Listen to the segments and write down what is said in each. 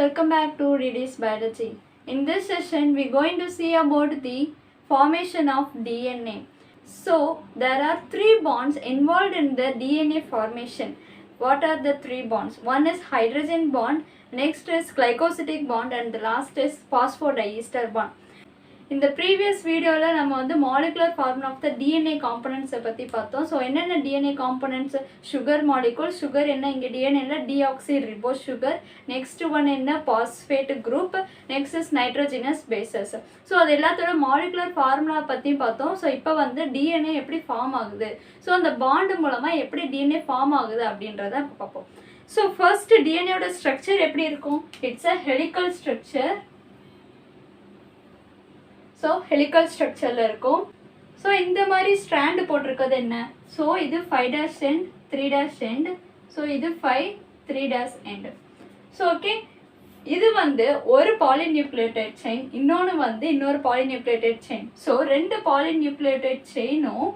welcome back to Reddy's Biology. In this session, we're going to see about the formation of DNA. So, there are three bonds involved in the DNA formation. What are the three bonds? One is hydrogen bond, next is glycosidic bond, and the last is phosphodiester bond. In the previous video, we molecular formula of the DNA components. So, DNA components? Sugar molecule. Sugar is DNA deoxyribose sugar. Next one is phosphate group. Next is nitrogenous bases. So, that's the molecular formula. So, now DNA எப்படி form ஆகுது. So, அந்த bond மூலமா எப்படி DNA form ஆகுது அப்படின்றத பார்ப்போம். So, first DNA ஓட structure எப்படி இருக்கும்? It's a helical structure. So, helical structure la irukum. So, இந்த மாதிரி strand போட்டிருக்கிறது என்ன? So, இது 5' end, 3' end. So, இது 5, 3' end. So, okay. இது ஒரு polynucleotide chain, இன்னொரு polynucleotide chain. So, ரெண்டு polynucleotide chainம்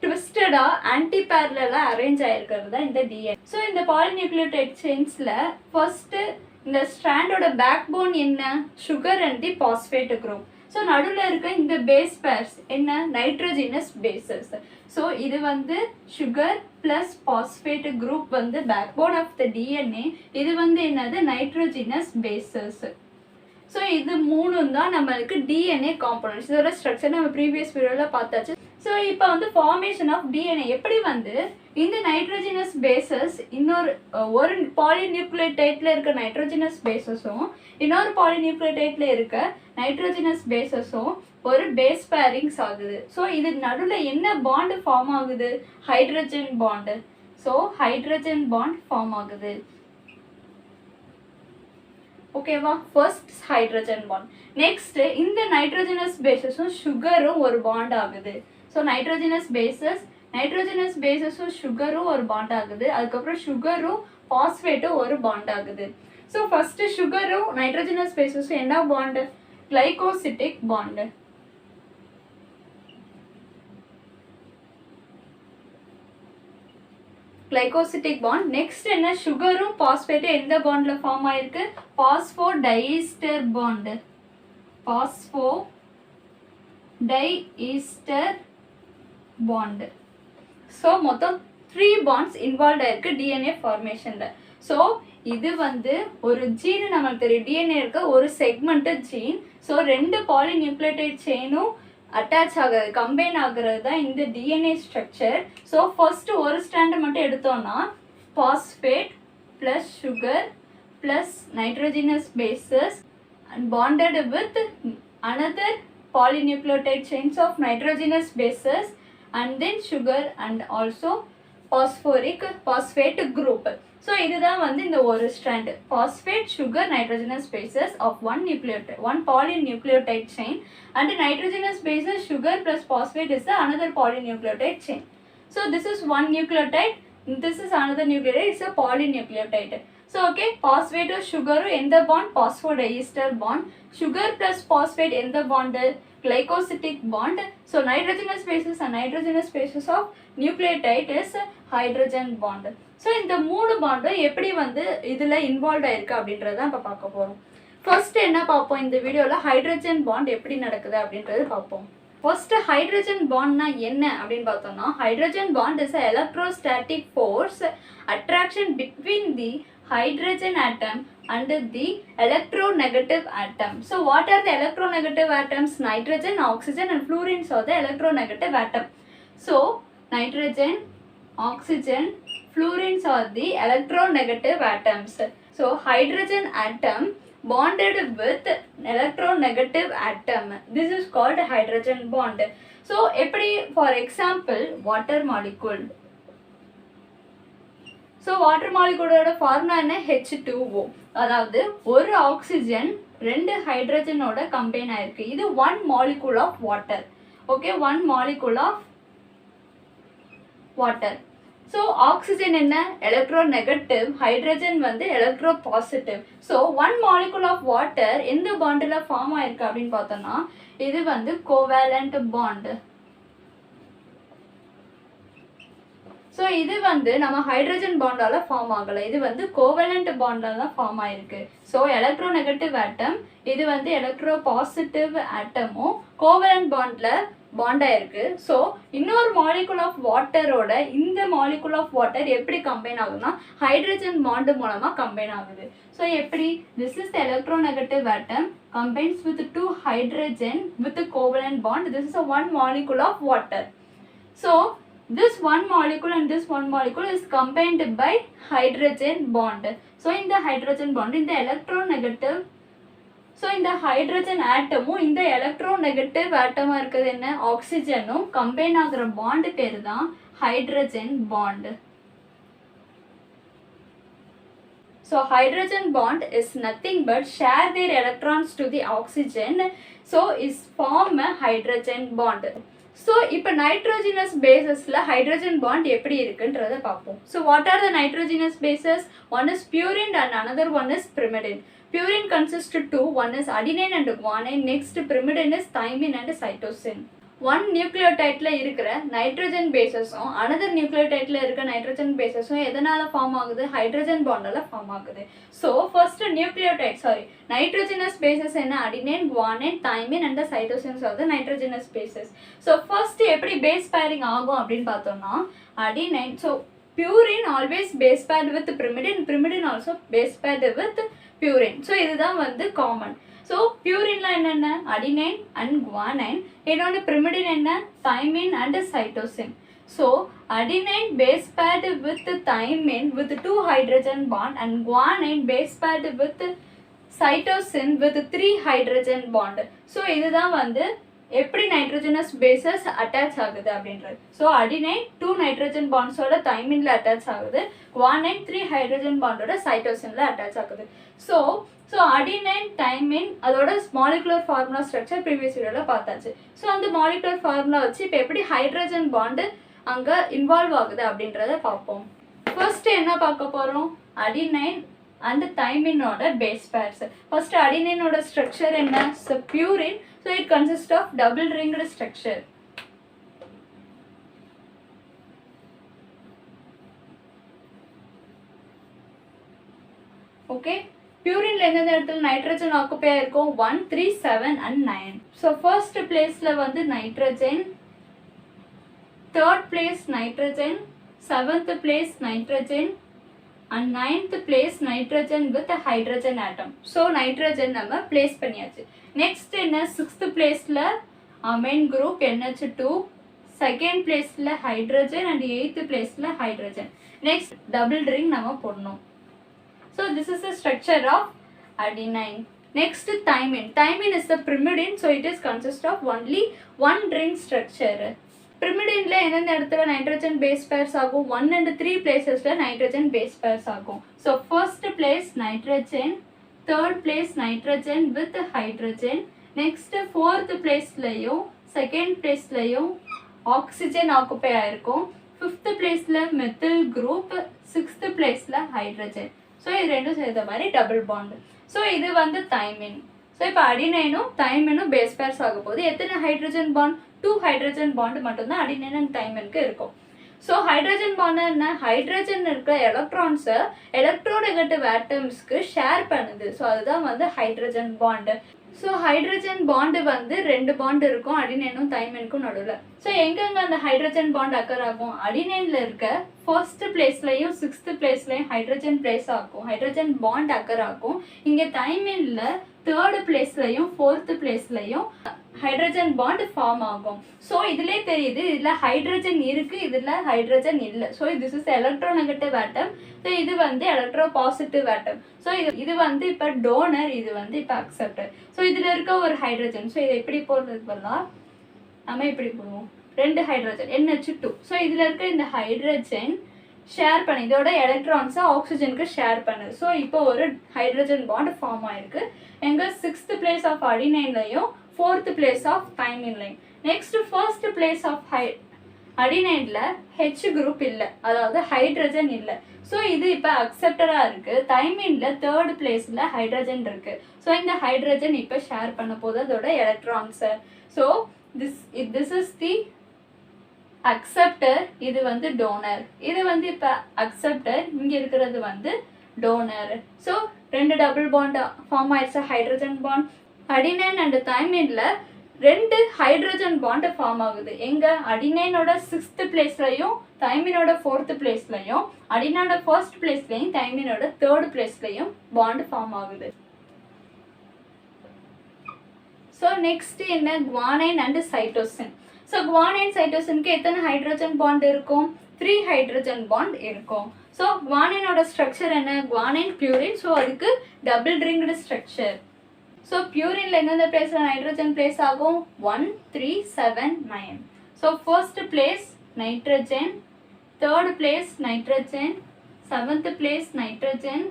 twisted anti-parallel arrange ஆயிருக்கிறது தான் இந்த DNA. So, இந்த polynucleotide chainsல first இந்த strand ஓட backbone என்ன? Sugar and the phosphate group. So, நடுவுல இருக்க இந்த base pairs என்ன? Nitrogenous bases. So, இது sugar plus phosphate group backbone of the DNA. இது என்னது? Nitrogenous bases. So, இது மூணும் தான் நம்மளுக்கு DNA components. இதோட structure நம்ம previous videoல பார்த்தாச்சு. So, இப்போ formation of DNA எப்படி இந்த nitrogenous bases ஒரு polynucleotide இருக்க nitrogenous basesம் இன்னொரு polynucleotide இருக்க nitrogenous basesம் ஒரு base pairings ஆகுது. So, இது நடுவுல என்ன bond form ஆகுது? Hydrogen bond. So, hydrogen bond form ஆகுது. ஓகேவா? First hydrogen bond. நெக்ஸ்ட் இந்த நைட்ரோஜனஸ் பேசஸும் சுகரும் ஒரு பாண்ட் ஆகுது. ஸோ நைட்ரோஜனஸ் பேசஸும் சுகரும் ஒரு பாண்ட் ஆகுது. அதுக்கப்புறம் சுகரும் பாஸ்பேட்டும் ஒரு பாண்ட் ஆகுது. ஸோ ஃபர்ஸ்ட் சுகரும் நைட்ரோஜனஸ் பேசஸும் என்ன bond? Glycosidic bond. glycosidic bond. Next என்ன? சுகரும் பாஸ்பேட்டும் எந்த பாண்ட்ல ஃபார்ம் ஆயிருக்கு? phosphodiester bond. phosphodiester bond. So மொத்தம் 3 bonds involved ஆயிருக்கு DNA formationல. So இது ஒரு ஜீன் நமக்கு தெரியும். DNA இருக்க ஒரு செக்மெண்டட் ஜீன். So ரெண்டு polynucleotide chainம் அட்டாச் ஆகுறது, கம்பைன் ஆகுறது தான் இந்த DNA ஸ்ட்ரக்சர். ஸோ ஃபர்ஸ்ட் ஒரு ஸ்டாண்ட் மட்டும் எடுத்தோம்னா phosphate plus sugar plus nitrogenous bases and bonded with another polynucleotide chains of nitrogenous bases and then sugar and also phosphate group. So, இதுதான் இந்த ஒரு strand. Phosphate, sugar, nitrogenous bases of one polynucleotide chain and nitrogenous bases, sugar plus phosphate is the another polynucleotide chain. So, this is one nucleotide, this is another nucleotide, it's a polynucleotide. So, okay, phosphate or sugar in the bond, phosphodiester bond, sugar plus phosphate in the bond, glycosidic bond. So, nitrogenous bases and nitrogenous bases of nucleotide is hydrogen bond. So, இந்த மூணு பாண்டும் எப்படி இதில் involve ஆயிருக்கு அப்படின்றத இப்போ பார்க்க போகிறோம். First என்ன பார்ப்போம் இந்த வீடியோவில்? ஹைட்ரஜன் பாண்ட் எப்படி நடக்குது அப்படின்றது பார்ப்போம். ஃபர்ஸ்ட் ஹைட்ரஜன் பாண்ட்னா என்ன அப்படின்னு பார்த்தோம்னா, hydrogen bond is electrostatic force attraction between the hydrogen atom and the electronegative atom. So, what are the electronegative atoms? Nitrogen, oxygen and fluorines are the electronegative atom. So, nitrogen, oxygen, fluorines are the electronegative atoms. So, hydrogen atom bonded with electronegative atom. This is called hydrogen bond. So, for example, water molecule. So, water molecule formula என்ன? H2O. அதாவது ஒரு oxygen ரெண்டு ஹைட்ரஜனோட combine ஆயிருக்கு. இது one molecule of water. Okay, one molecule of water. So, oxygen என்ன? Electronegative, hydrogen electropositive. So, one molecule of water எந்த பாண்டில் form ஆயிருக்கு அப்படின்னு பார்த்தோம்னா, இது covalent bond. ஸோ இது வந்து நம்ம ஹைட்ரஜன் பாண்டால ஃபார்ம் ஆகலை, இது வந்து கோவலண்ட் பாண்டால தான் ஃபார்ம் ஆயிருக்கு. ஸோ எலக்ட்ரோநெகட்டிவ் ஆட்டம், இது வந்து எலக்ட்ரோ பாசிட்டிவ் ஆட்டமும் கோவலண்ட் பாண்ட்ல பாண்ட் ஆயிருக்கு. ஸோ இன்னொரு மாலிகுல் ஆஃப் வாட்டரோட இந்த மாலிகுல் ஆஃப் வாட்டர் எப்படி கம்பைன் ஆகுதுன்னா ஹைட்ரஜன் பாண்டு மூலமா கம்பைன் ஆகுது. ஸோ எப்படி, this is electronegative atom combines with 2 hydrogen with a covalent bond. This is a one molecule of water. So this one molecule and this one molecule is combined by hydrogen bond. So in the hydrogen bond, in the electronegative, so in the hydrogen atom, in the electronegative atom இருக்குது என்ன, ஆக்சிஜனும் combine ஆகிற bond பேர் தான் hydrogen bond. So hydrogen bond is nothing but share their electrons to the oxygen, so is form a hydrogen bond. So இப்போ nitrogenous basesல hydrogen bond எப்படி இருக்குன்றத பார்ப்போம். So what are the nitrogenous bases? One is purine and another one is pyrimidine. Purine consists of two, one is adenine and guanine, next pyrimidine is thymine and cytosine. One நியூக்ளியோடைட்ல இருக்கிற nitrogen பேசஸும் another நியூக்ளியோடைட்ல இருக்கிற nitrogen பேசஸும் எதனால form ஆகுது, hydrogen பாண்டால form ஆகுது. So first nitrogenous bases என்ன, adenine, guanine, thymine and cytosines of the nitrogenous bases. So first எப்படி base pairing ஆகும் அப்படின்னு பார்த்தோம்னா adenine, so purine always base paired with pyrimidine, pyrimidine also base paired with purine. So இதுதான் வந்து common. So பியூரின்ல என்னென்ன, adenine and guanine, இன்னொன்று pyrimidine என்ன, thymine and cytosine. So adenine base paired with thymine with 2 hydrogen bond and guanine base paired with cytosine with 3 hydrogen bond. So இதுதான் வந்து எப்படி nitrogenous bases attach ஆகுது அப்படின்றது. So adenine 2 nitrogen பாண்ட்ஸோட தைமின்ல attach ஆகுது, குவானைன் 3 ஹைட்ரஜன் பாண்டோட சைட்டோசின்ல அட்டாச் ஆகுது. ஸோ அடினைன், தைமின் அதோட மாலிகுலர் ஃபார்முலா ஸ்ட்ரக்சர் ப்ரீவியஸ் வீடியோவில் பார்த்தாச்சு. ஸோ அந்த மாலிகுலர் ஃபார்முலா வச்சு இப்போ எப்படி ஹைட்ரஜன் பாண்டு அங்கே இன்வால்வ் ஆகுது அப்படின்றத பார்ப்போம். ஃபர்ஸ்ட் என்ன பார்க்க போகிறோம், அடினைன் அண்ட் தைமினோட பேஸ் பேர்ஸ். ஃபர்ஸ்ட் அடினைனோட ஸ்ட்ரக்சர் என்ன, purine. So it consists of double ringed structure. Okay, purine எந்தெந்த இடத்துல நைட்ரஜன் ஆக்குபை இருக்கும், 1, 3, 7 and 9. So first placeல வந்து nitrogen, third place nitrogen, 7th place nitrogen and 9th place nitrogen with a hydrogen atom. So nitrogen நம்ம place பண்ணியாச்சு. Next என்ன, 6th placeல amine group NH2, 2nd placeல hydrogen and 8th placeல hydrogen. Next double ring நம்ம போடணும். So this is the structure of adenine. Next thymine. Thymine is the pyrimidine, so it is consist of only one ring structure. pyrimidine எந்தெந்த இடத்துல nitrogen base pairs ஆகும், 1 and 3 பிளேசஸ்ல nitrogen base pairs ஆகும். So first place nitrogen, third place nitrogen with hydrogen, next fourth பிளேஸ்லையும் second பிளேஸ்லையும் oxygen occupy ஆயிருக்கும், fifth பிளேஸ்ல methyl group, sixth பிளேஸ்ல ஹைட்ரஜன். ஸோ இது ரெண்டும் சேர்த்த மாதிரி டபுள் பாண்ட். ஸோ இது வந்து தைமின். ஸோ இப்போ அடினைனும் தைமினும் பேஸ் பேர்ஸ் ஆக போது எத்தனை ஹைட்ரஜன் பாண்ட், 2 ஹைட்ரஜன் பாண்ட் மட்டும்தான் அடினைன் அண்ட் தைமினுக்கு இருக்கும். ஸோ ஹைட்ரஜன் பாண்ட் என்ன, ஹைட்ரஜன் இருக்கிற எலக்ட்ரான்ஸை எலக்ட்ரோநெகட்டிவ் ஆட்டம்ஸ்க்கு ஷேர் பண்ணுது. ஸோ அதுதான் வந்து hydrogen bond. So hydrogen bond வந்து 2 பாண்டு இருக்கும் அடினைனும் தைமினுக்கும் நடுவில். ஸோ எங்கெங்க அந்த ஹைட்ரஜன் பாண்ட் அக்கர் ஆகும், அடினைன்ல இருக்க ஃபர்ஸ்ட் பிளேஸ்லையும் 6th பிளேஸ்லையும் ஹைட்ரஜன் பிளேஸ் ஆகும், ஹைட்ரஜன் பாண்ட் அக்கர் ஆகும். இங்கே தைமின்ல 3rd பிளேஸ்லையும் 4th பிளேஸ்லையும் ஹைட்ரஜன் பாண்ட் ஃபார்ம் ஆகும். ஸோ இதுலேயே தெரியுது இதில் ஹைட்ரஜன் இருக்கு, இதில் ஹைட்ரஜன் இல்லை. So this is electronegative atom. So இது வந்து எலக்ட்ரோ பாசிட்டிவ் ஆட்டம். ஸோ இது வந்து இப்போ டோனர், இது வந்து இப்போ அக்செப்டர். ஸோ இதில் இருக்க ஒரு ஹைட்ரஜன், ஸோ இதை எப்படி போடுறது பதிலாக நம்ம இப்படி போடுவோம், 2 ஹைட்ரஜன் NH2. ஸோ இதில் இருக்க இந்த ஹைட்ரஜன் ஷேர் பண்ணி இதோட எலக்ட்ரான்ஸை ஆக்சிஜனுக்கு ஷேர் பண்ணுது. ஸோ இப்போ ஒரு ஹைட்ரஜன் பாண்ட் ஃபார்ம் ஆயிருக்கு எங்கள் 6th பிளேஸ் ஆஃப் அடினைன்லையும் 4th பிளேஸ் ஆஃப் தைமின்லையும். நெக்ஸ்ட் ஃபர்ஸ்ட் பிளேஸ் ஆஃப் அடினைன்ல H குரூப் இல்லை, அதாவது ஹைட்ரஜன் இல்லை. ஸோ இது இப்போ அக்செப்டராக இருக்குது. தைமின்ல 3rd பிளேஸில் ஹைட்ரஜன் இருக்குது. ஸோ இந்த ஹைட்ரஜன் இப்போ ஷேர் பண்ண போது அதோட எலக்ட்ரான்ஸை. So this is the acceptor, இது வந்து டோனர். இது வந்து இப்போ அக்செப்டர், இங்கே இருக்கிறது வந்து donor. So 2 double bond form ஆயிடுச்சு, ஹைட்ரஜன் பாண்ட். அடினைன் அண்ட் தைமின்ல 2 ஹைட்ரஜன் பாண்ட் ஃபார்ம் ஆகுது. எங்க அடினைனோட 6th பிளேஸ்லையும் தைமினோட 4th பிளேஸ்லையும், அடினோட 1st பிளேஸ்லையும் தைமினோட 3rd பிளேஸ்லையும் பாண்ட் ஃபார்ம் ஆகுது. ஸோ நெக்ஸ்ட் என்ன, guanine and cytosine. So guanine சைட்டோசினுக்கு எத்தனை ஹைட்ரஜன் பாண்ட் இருக்கும்? 3 ஹைட்ரஜன் பாண்ட் இருக்கும். ஸோ குவானைனோட ஸ்ட்ரக்சர் என்ன, குவானைன் பியூரின். ஸோ அதுக்கு டபுள் ரிங்டு ஸ்ட்ரக்சர். ஸோ பியூரின்ல எந்தெந்த பிளேஸ்ல நைட்ரஜன் பிளேஸ் ஆகும்? 1, 3, 7, 9. So first place nitrogen, 3rd place nitrogen, 7th place nitrogen,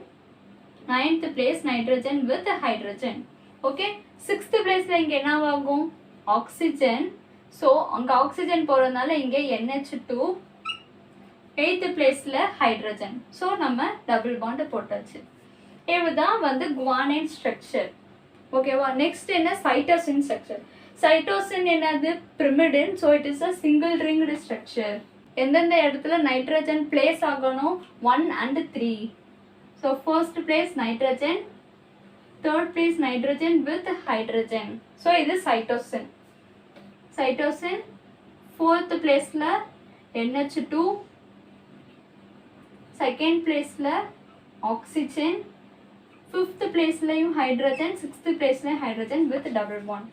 9th place nitrogen with hydrogen. Okay, 6th பிளேஸ்ல இங்க என்ன ஆகும்? ஆக்சிஜன். ஸோ அங்கே ஆக்சிஜன் போகிறதுனால இங்கே NH2. 8th பிளேஸ்ல ஹைட்ரஜன். ஸோ நம்ம டபுள் பாண்ட் போட்டாச்சு. இதுதான் வந்து குவானைன் ஸ்ட்ரக்சர். ஓகேவா? நெக்ஸ்ட் என்ன, சைட்டோசின் ஸ்ட்ரக்சர். சைட்டோசின் என்னது, pyrimidine. So it is a single ரிங்டு structure. எந்தெந்த இடத்துல நைட்ரஜன் பிளேஸ் ஆகணும்? 1 and 3. So first place nitrogen, 3rd place nitrogen with hydrogen. So இது cytosine. Cytosine 4th placeல NH2, 2nd placeல oxygen, 5th placeலயும் hydrogen, 6th placeலயும் hydrogen with double bond.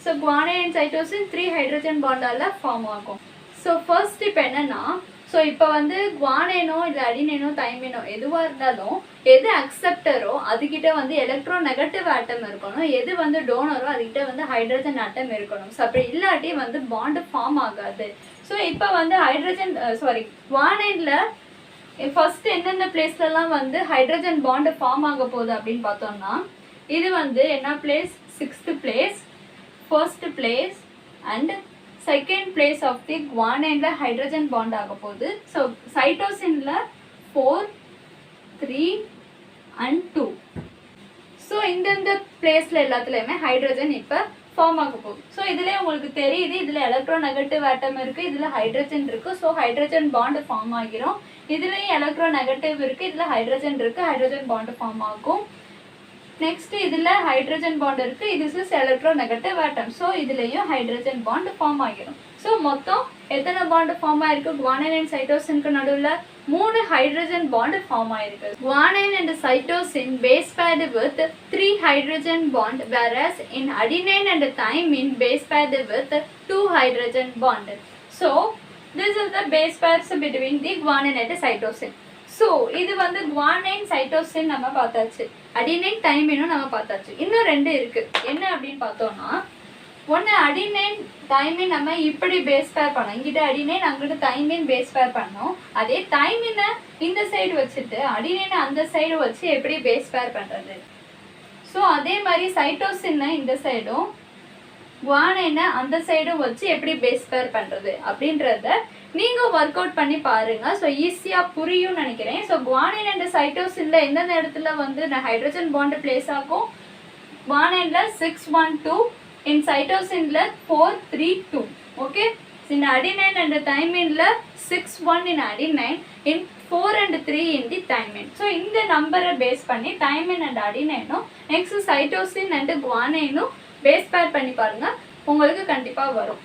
So guanine and cytosine 3 hydrogen bond ஆல form ஆகும். So first இப்போ என்னன்னா, so இப்போ வந்து குவானைனோ இல்லை அடினைனோ தைமினோ எதுவாக இருந்தாலும் எது அக்செப்டரோ அதுக்கிட்ட வந்து எலக்ட்ரோ நெகட்டிவ் ஆட்டம் இருக்கணும், எது வந்து டோனரோ அதுக்கிட்ட வந்து ஹைட்ரஜன் ஆட்டம் இருக்கணும். ஸோ அப்படி இல்லாட்டி வந்து பாண்டு ஃபார்ம் ஆகாது. ஸோ இப்போ வந்து குவானைனில் ஃபர்ஸ்ட் எந்தெந்த பிளேஸ்லலாம் வந்து ஹைட்ரஜன் பாண்டு ஃபார்ம் ஆக போகுது அப்படின்னு பார்த்தோம்னா, இது வந்து என்ன place, 6th place, 1st place and 2nd place of the guanine hydrogen bond ஆக போகுது. So சைட்டோசின்ல 4, 3 and 2. ஸோ இந்தந்த பிளேஸ்ல எல்லாத்துலேயுமே ஹைட்ரஜன் இப்போ ஃபார்ம் ஆக போகுது. ஸோ இதுலேயே உங்களுக்கு தெரியுது, இதில் எலக்ட்ரோ நெகட்டிவ் ஆட்டம் இருக்குது, இதில் ஹைட்ரஜன் இருக்குது. ஸோ ஹைட்ரஜன் பாண்டு ஃபார்ம் ஆகிரும். இதுலேயும் எலக்ட்ரோ நெகட்டிவ் இருக்குது, இதில் ஹைட்ரஜன் இருக்குது, ஹைட்ரஜன் பாண்டு ஃபார்ம் ஆகும். நெக்ஸ்ட் இதில் ஹைட்ரஜன் பாண்ட் இருக்கு, இது is electronegative atom. So இதுலேயும் ஹைட்ரஜன் பாண்ட் ஃபார்ம் ஆகிடும். ஸோ மொத்தம் எத்தனை பாண்ட் ஃபார்ம் ஆயிருக்கு? குவானைன் அண்ட் சைட்டோசினுக்கு நடுவில் 3 ஹைட்ரஜன் பாண்ட் ஃபார்ம் ஆயிருக்கு. Guanine and cytosine base paired with 3 hydrogen bond, whereas in adenine and thymine base paired with 2 hydrogen bond. So this is the base pairs between the guanine and cytosine. So இது வந்து guanine cytosine நம்ம பார்த்தாச்சு, adenine தைமினும் நம்ம பார்த்தாச்சு. இன்னும் 2 இருக்கு. என்ன அப்படின்னு பார்த்தோம்னா, ஒன்று அடினைன் தைமின் நம்ம இப்படி பேஸ் பேர் பண்ணோம், இங்கிட்ட அடினைன் அங்கிட்ட தைமின் பேஸ் பேர் பண்ணோம். அதே தைமினை இந்த சைடு வச்சுட்டு அடினைனை அந்த சைடு வச்சு எப்படி பேஸ் பேர் பண்ணுறது? ஸோ அதே மாதிரி சைட்டோசின்னை இந்த சைடும் குவானைனை அந்த சைடும் வச்சு எப்படி பேஸ் பேர் பண்ணுறது அப்படின்றத நீங்கள் ஒர்க் அவுட் பண்ணி பாருங்கள். ஸோ ஈஸியாக புரியும்னு நினைக்கிறேன். ஸோ குவானைன் அண்ட் சைட்டோசினில் எந்தெந்த இடத்துல வந்து ஹைட்ரஜன் பாண்டு பிளேஸ் ஆகும்? குவானைனில் 6, 1, 2, இன் சைட்டோசினில் 4, 3, 2. ஓகே, இன் அடினைன் அண்ட் தைமினில் 6, 1 in adenine, in 4 and 3 in the thymine. So இந்த நம்பரை பேஸ் பண்ணி தைமின் அண்ட் அடினைனும் நெக்ஸ்ட் சைட்டோசின் அண்ட் குவானைனும் பேஸ் பேர் பண்ணி பாருங்கள், உங்களுக்கு கண்டிப்பாக வரும்.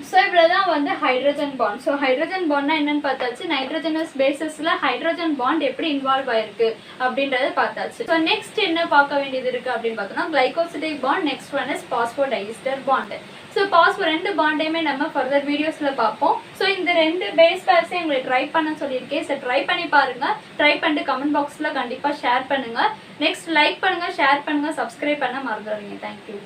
ஸோ இவ்வளோ தான் வந்து ஹைட்ரஜன் பாண்ட். ஸோ ஹைட்ரஜன் பாண்ட்னா என்னென்னு பார்த்தாச்சு, நைட்ரஜனஸ் பேசிஸில் ஹைட்ரஜன் பாண்ட் எப்படி இன்வால்வ் ஆயிருக்கு அப்படின்றத பார்த்தாச்சு. ஸோ நெக்ஸ்ட் என்ன பார்க்க வேண்டியது இருக்குது அப்படின்னு பார்த்தோம்னா, glycosidic bond, next one is phosphodiester bond. So phospho 2 பாண்டையுமே நம்ம ஃபர்தர் வீடியோஸில் பார்ப்போம். ஸோ இந்த 2 பேஸ் பேர்ஸையும் உங்களுக்கு ட்ரை பண்ண சொல்லியிருக்கேன். ஸோ ட்ரை பண்ணி பாருங்கள், ட்ரை பண்ணிட்டு கமெண்ட் பாக்ஸில் கண்டிப்பாக ஷேர் பண்ணுங்கள். நெக்ஸ்ட் லைக் பண்ணுங்கள், ஷேர் பண்ணுங்கள், சப்ஸ்கிரைப் பண்ண மறந்துடுறீங்க. தேங்க்யூ.